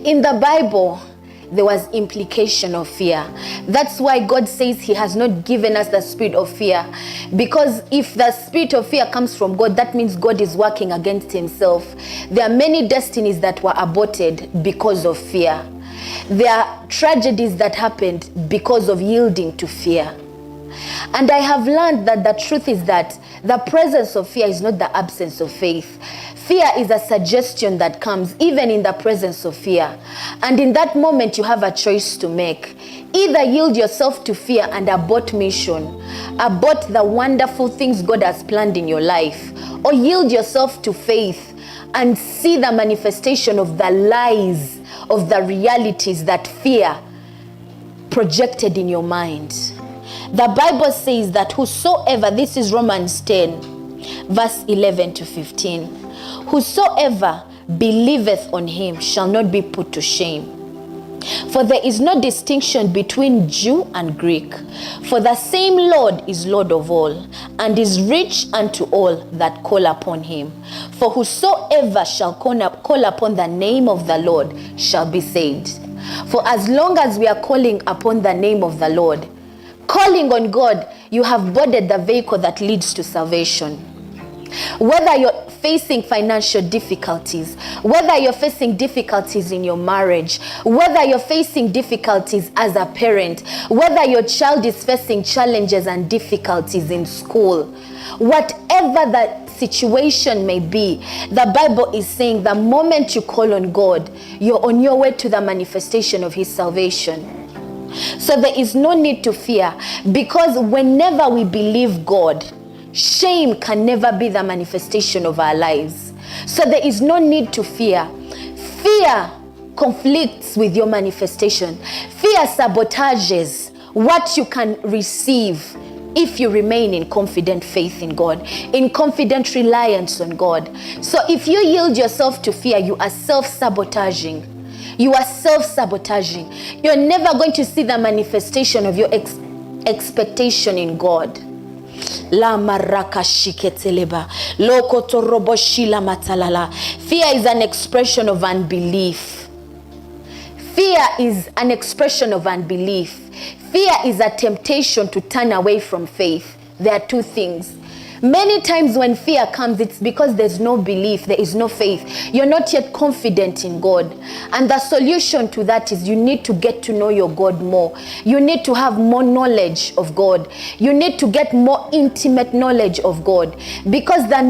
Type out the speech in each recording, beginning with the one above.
In the Bible, there was implication of fear. That's why God says he has not given us the spirit of fear. Because if the spirit of fear comes from God, that means God is working against himself. There are many destinies that were aborted because of fear. There are tragedies that happened because of yielding to fear. And I have learned that the truth is that the presence of fear is not the absence of faith. Fear is a suggestion that comes even in the presence of fear. And in that moment, you have a choice to make. Either yield yourself to fear and abort mission, abort the wonderful things God has planned in your life, or yield yourself to faith and see the manifestation of the lies, of the realities that fear projected in your mind. The Bible says that whosoever, this is Romans 10, verse 11 to 15, whosoever believeth on him shall not be put to shame. For there is no distinction between Jew and Greek, for the same Lord is Lord of all, and is rich unto all that call upon him. For whosoever shall call upon the name of the Lord shall be saved. For as long as we are calling upon the name of the Lord, calling on God, you have boarded the vehicle that leads to salvation. Whether you're facing financial difficulties, whether you're facing difficulties in your marriage, whether you're facing difficulties as a parent, whether your child is facing challenges and difficulties in school, whatever the situation may be, the Bible is saying the moment you call on God, you're on your way to the manifestation of his salvation. So there is no need to fear, because whenever we believe God, shame can never be the manifestation of our lives. So there is no need to fear. Fear conflicts with your manifestation. Fear sabotages what you can receive if you remain in confident faith in God, in confident reliance on God. So if you yield yourself to fear, you are self-sabotaging. You are self-sabotaging. You're never going to see the manifestation of your expectation in God. La maraka shiketeleba loko toroboshila matalala. Fear is an expression of unbelief. Fear is an expression of unbelief. Fear is a temptation to turn away from faith. There are two things. Many times when fear comes, it's because there's no belief, there is no faith. You're not yet confident in God. And the solution to that is you need to get to know your God more. You need to have more knowledge of God. You need to get more intimate knowledge of God. Because the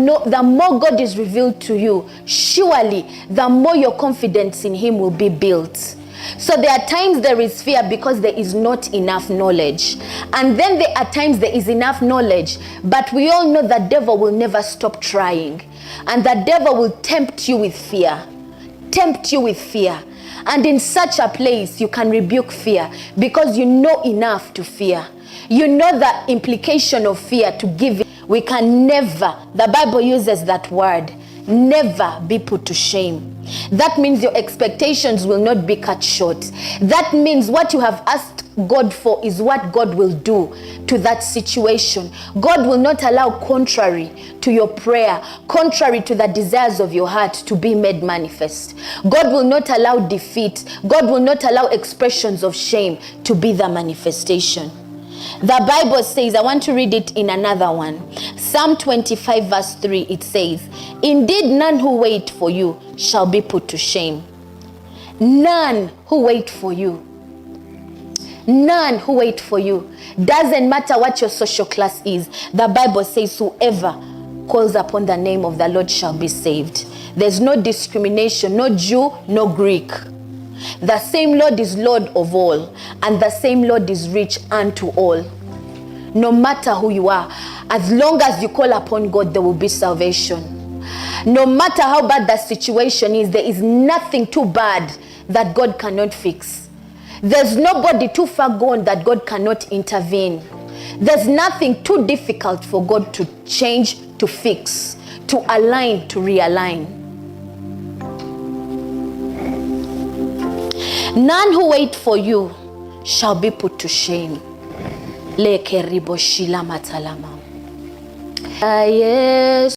more God is revealed to you, surely the more your confidence in him will be built. So there are times there is fear because there is not enough knowledge. And then there are times there is enough knowledge, but we all know the devil will never stop trying. And the devil will tempt you with fear. Tempt you with fear. And in such a place, you can rebuke fear because you know enough to fear. You know the implication of fear to give it. We can never, the Bible uses that word, never be put to shame. That means your expectations will not be cut short. That means what you have asked God for is what God will do to that situation. God will not allow contrary to your prayer, contrary to the desires of your heart to be made manifest. God will not allow defeat. God will not allow expressions of shame to be the manifestation. The Bible says, I want to read it in another one. Psalm 25 verse 3, it says, indeed none who wait for you shall be put to shame. None who wait for you. None who wait for you. Doesn't matter what your social class is. The Bible says whoever calls upon the name of the Lord shall be saved. There's no discrimination, no Jew, no Greek. The same Lord is Lord of all, and the same Lord is rich unto all. No matter who you are, as long as you call upon God, there will be salvation. No matter how bad the situation is, there is nothing too bad that God cannot fix. There's nobody too far gone that God cannot intervene. There's nothing too difficult for God to change, to fix, to align, to realign. None who wait for you shall be put to shame. Leke ribo shila matalama. Yes.